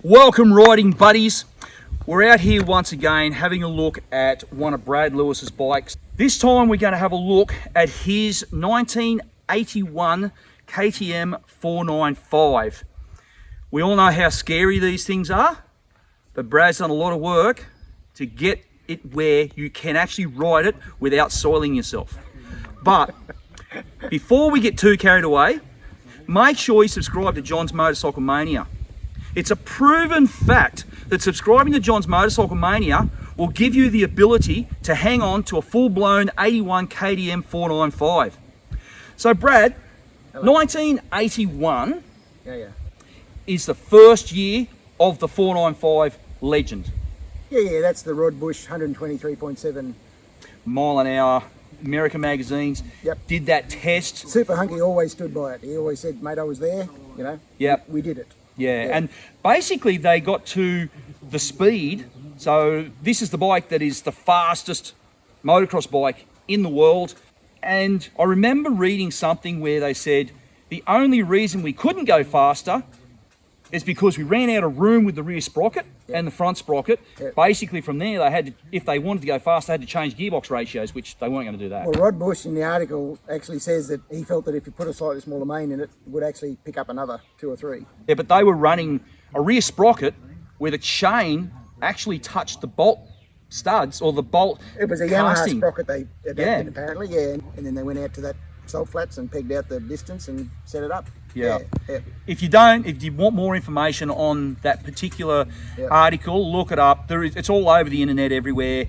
Welcome riding buddies. We're out here once again having a look at one of Brad Lewis's bikes. This time we're going to have a look at his 1981 KTM 495. We all know how scary these things are, but Brad's done a lot of work to get it where you can actually ride it without soiling yourself. But before we get too carried away, make sure you subscribe to John's Motorcycle Mania. It's a proven fact that subscribing to John's Motorcycle Mania will give you the ability to hang on to a full-blown 81 KTM 495. So Brad, hello. 1981 is the first year of the 495 legend. Yeah, that's the Rod Bush 123.7 mile an hour. American magazines did that test. Super Hunky always stood by it. He always said, mate, I was there, you know. Yep. We did it. Yeah, and basically they got to the speed. So this is the bike that is the fastest motocross bike in the world. And I remember reading something where they said the only reason we couldn't go faster is because we ran out of room with the rear sprocket and the front sprocket. Basically from there, they had to, if they wanted to go fast, they had to change gearbox ratios, which they weren't going to do that. Well, Rod Bush in the article actually says that he felt that if you put a slightly smaller main in it, it would actually pick up another 2 or 3. Yeah, but they were running a rear sprocket where the chain actually touched the bolt studs or the bolt. It was a casting. Yamaha sprocket they adapted apparently, and then they went out to that salt flats and pegged out the distance and set it up. Yeah. If you want more information on that particular article, look it up. It's all over the internet everywhere.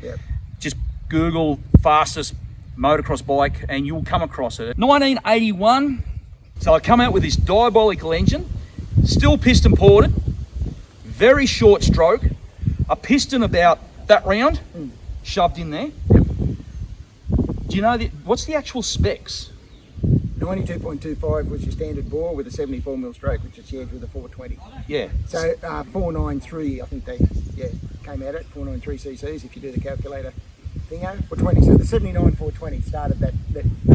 Just Google fastest motocross bike and you'll come across it. 1981, so I come out with this diabolical engine, still piston ported, very short stroke, a piston about that round, shoved in there. Do you know what's the actual specs? 92.25 was your standard bore with a 74mm stroke, which is shared with a 420. Yeah. So 493, I think they came at it, 493 cc's if you do the calculator thingo, 420. So the 79 420 started that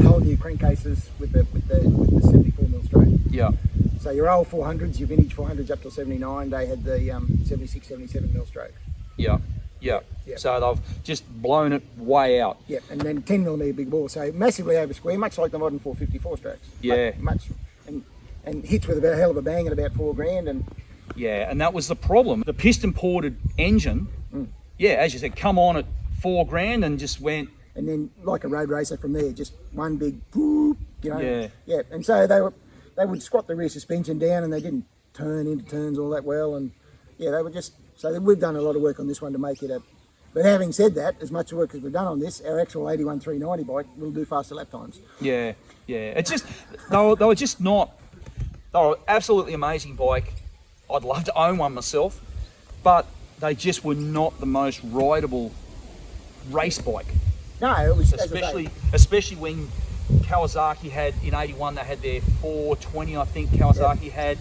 whole new crankcases with the 74mm stroke. Yeah. So your old 400s, your vintage 400s up to 79, they had the 76, 77mm stroke. Yeah. Yeah. So they've just blown it way out. Yeah, and then 10mm big bore, so massively over square, much like the modern 454 strokes. Yeah. Much and hits with a hell of a bang at about $4,000 and. Yeah, and that was the problem. The piston ported engine, as you said, come on at $4,000 and just went. And then like a road racer from there, just one big whoop, you know. Yeah. Yeah, and so they would squat the rear suspension down and they didn't turn into turns all that well, and they were just. So we've done a lot of work on this one to make it But having said that, as much work as we've done on this, our actual 81 390 bike will do faster lap times. Yeah. It's just, they were just not, they were absolutely amazing bike. I'd love to own one myself, but they just were not the most rideable race bike. No, it was especially when Kawasaki had, in 81, they had their 420, I think Kawasaki had.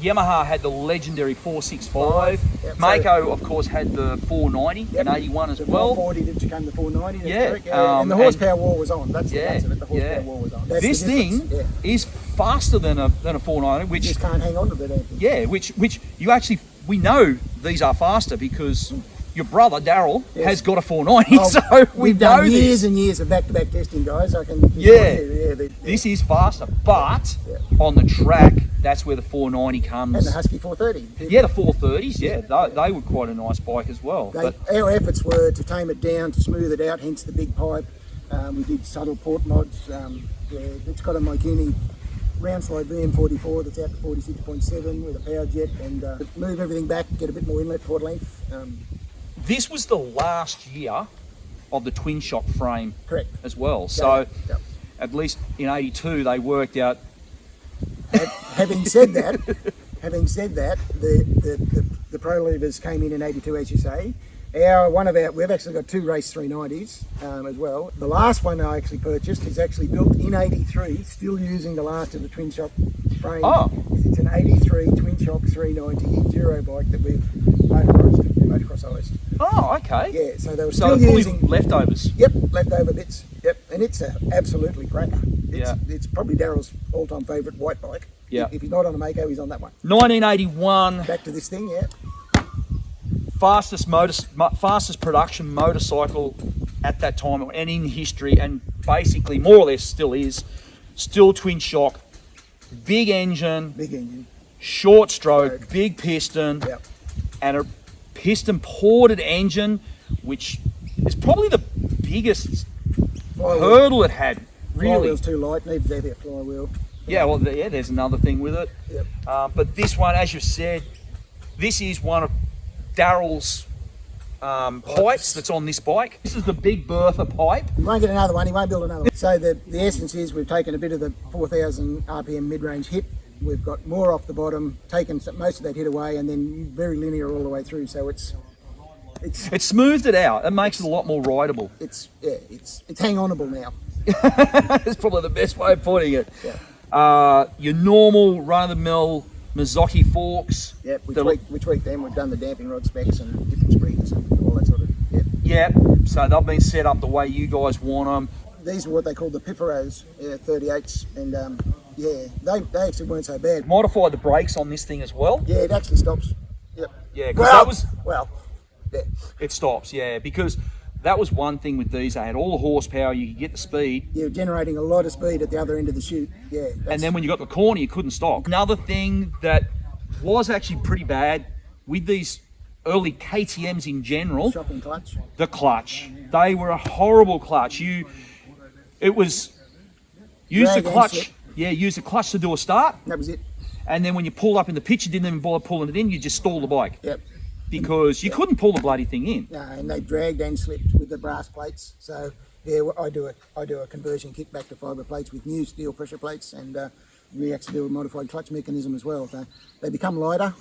Yamaha had the legendary 465. Mako, of course, had the 490 in 81 as well. 440 that became the 490. And the horsepower war was on. That's the answer. The horsepower war was on. This thing is faster than a 490, which you just can't hang on to it. Yeah, which you actually, we know these are faster because your brother Daryl has got a 490, so we've done years and years of back-to-back testing, guys. I can. This is faster, but on the track, that's where the 490 comes. And the Husky 430. Yeah, the 430s. They were quite a nice bike as well. Our efforts were to tame it down, to smooth it out. Hence the big pipe. We did subtle port mods. It's got a Mikuni round slide VM44 that's out to 46.7 with a power jet, and move everything back, get a bit more inlet port length. This was the last year of the twin shock frame, correct, as well. So at least in 82 they worked out. Having said that, the Pro Levers came in 82, as you say. We've actually got 2 race 390s as well. The last one I actually purchased is actually built in 83, still using the last of the twin shock frame. Oh. It's an 83 twin shock 390 enduro bike that we've motocrossized. Oh, okay. Yeah, so they were still using leftovers. Yep, leftover bits. Yep, and it's absolutely cracker. It's probably Daryl's all-time favourite white bike. Yeah. If he's not on a Mako, he's on that one. 1981. Back to this thing, fastest fastest production motorcycle at that time and in history, and basically more or less still is. Still twin shock, big engine, short stroke, big piston, Yep. and a piston ported engine, which is probably the biggest hurdle it had. Really, Flywheel's too light, needs to have that flywheel. yeah. Well, yeah. There's another thing with it. Yep. But this one, as you said, this is one of Daryl's pipes that's on this bike. This is the Big Bertha pipe. He won't get another one, he won't build another one. So the essence is we've taken a bit of the 4,000 RPM mid-range hit, we've got more off the bottom, taken most of that hit away, and then very linear all the way through. So it's It smoothed it out. It makes it a lot more rideable. it's hang-onable now. That's probably the best way of putting it. Yeah. Your normal run-of-the-mill Mazzocchi forks. Yep, we That'll- tweaked them. We've done the damping rod specs and different springs and all that sort of. Yeah. Yeah, so they've been set up the way you guys want them. These are what they call the Piferos 38s, and they actually weren't so bad. Modified the brakes on this thing as well. Yeah, it actually stops. Yep. Yeah, because yeah. it stops. Yeah, because that was one thing with these. They had all the horsepower. You could get the speed. You're generating a lot of speed at the other end of the chute. Yeah. And then when you got the corner, you couldn't stop. Another thing that was actually pretty bad with these early KTMs in general, shocking clutch. the clutch. They were a horrible clutch. Use Drag the and clutch. slip. Yeah, use the clutch to do a start, That was it. and then when you pulled up in the pitch, you didn't even bother pulling it in. You just stalled the bike Yep. because you couldn't pull the bloody thing in. And they dragged and slipped with the brass plates. So yeah, I do a conversion kit back to fibre plates with new steel pressure plates, and we actually do a modified clutch mechanism as well. So they become lighter.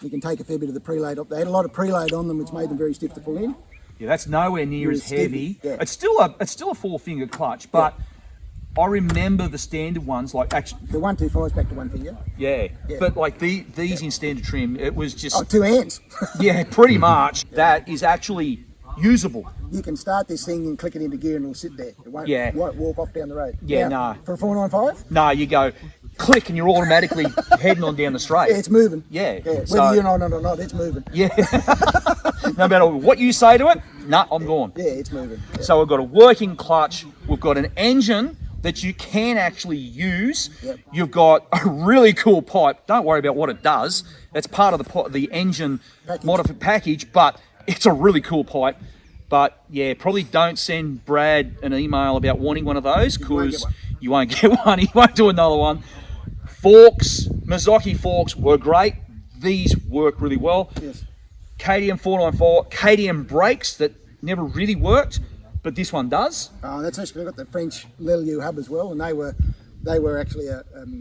You can take a fair bit of the preload off. They had a lot of preload on them, which made them very stiff to pull in. Yeah, that's nowhere near as Stiff, heavy. yeah. It's still a 4-finger clutch, but I remember the standard ones like actually. The 125's back to one finger. Yeah, but like these in standard trim, it was just Oh, 2 hands. yeah, pretty much. That is actually usable. You can start this thing and click it into gear and it'll sit there. It won't, Yeah. won't walk off down the road. Yeah, Now, no. For a 495, No, you go click and you're automatically heading on down the straight. yeah, it's moving. Yeah, Whether so- you're on it or not, it's moving. Yeah. No matter what you say to it, nah, I'm gone. Yeah, it's moving. Yeah. So we've got a working clutch. We've got an engine that you can actually use. Yep. You've got a really cool pipe. Don't worry about what it does. That's part of the engine Package. package, but it's a really cool pipe. But yeah, probably don't send Brad an email about wanting one of those won't because get one. you won't get one. He won't do another one. Forks, Mazzocchi forks were great. These work really well. Yes. KTM 494, KTM brakes that never really worked, but this one does. That's actually got the French Lelieu hub as well, and they were actually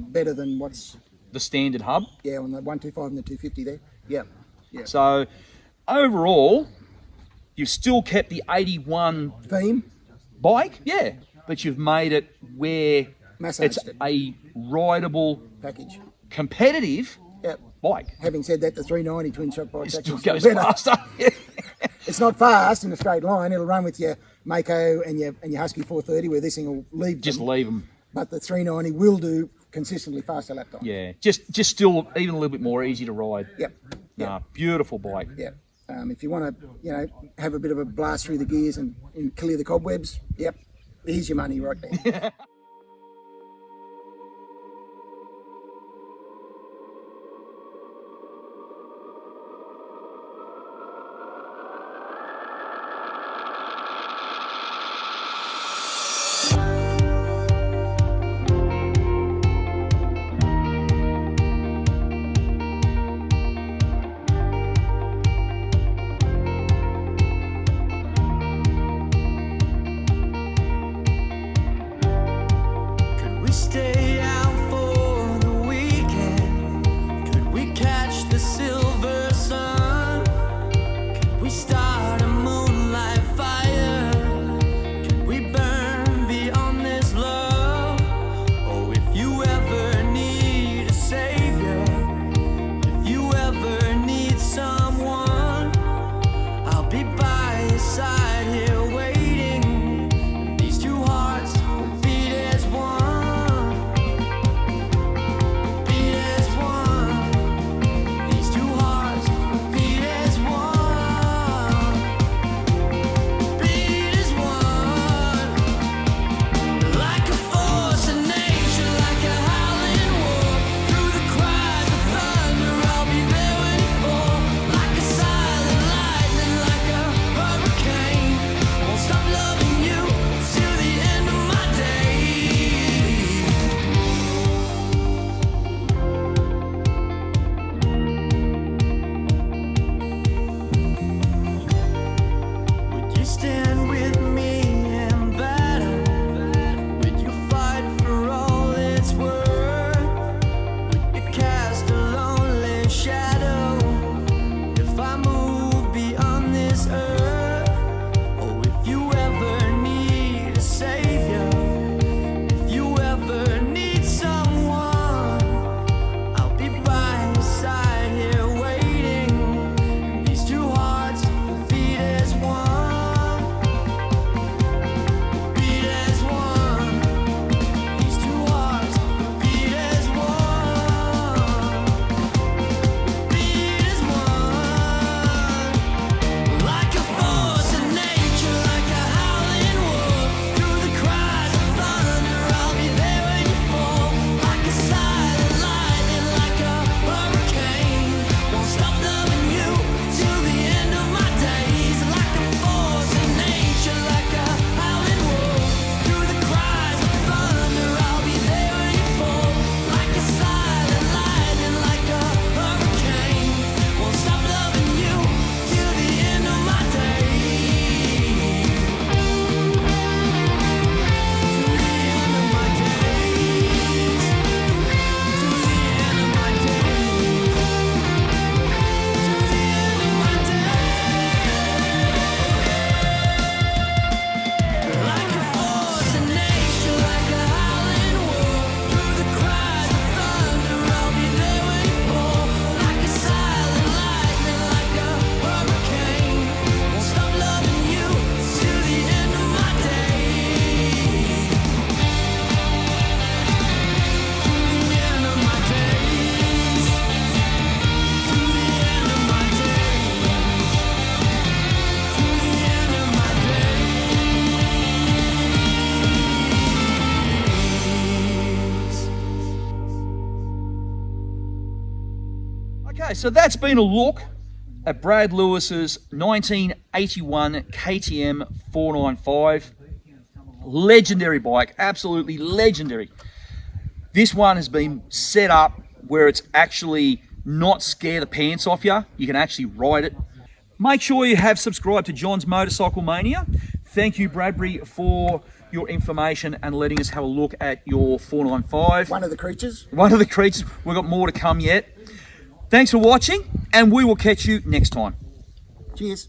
better than what's The standard hub. on the 125 and the 250 there. Yeah. Yeah. So overall, you've still kept the 81 Theme. bike, yeah, but you've made it where Massaged it's it. a rideable, Package. competitive Yep. bike. Having said that, the 390 twin shock bike It still actually goes still better. faster. It's not fast in a straight line. It'll run with your Mako and your Husky 430, where this thing will leave Just them. leave them. But the 390 will do consistently faster lap time. Yeah, just still even a little bit more easy to ride. Yep. Nah, beautiful bike. Yep. If you want to, have a bit of a blast through the gears and clear the cobwebs, yep, here's your money right there. Okay, so that's been a look at Brad Lewis's 1981 KTM 495. Legendary bike, absolutely legendary. This one has been set up where it's actually not scare the pants off you. You can actually ride it. Make sure you have subscribed to John's Motorcycle Mania. Thank you, Bradbury, for your information and letting us have a look at your 495. One of the creatures. One of the creatures. We've got more to come yet. Thanks for watching, and we will catch you next time. Cheers.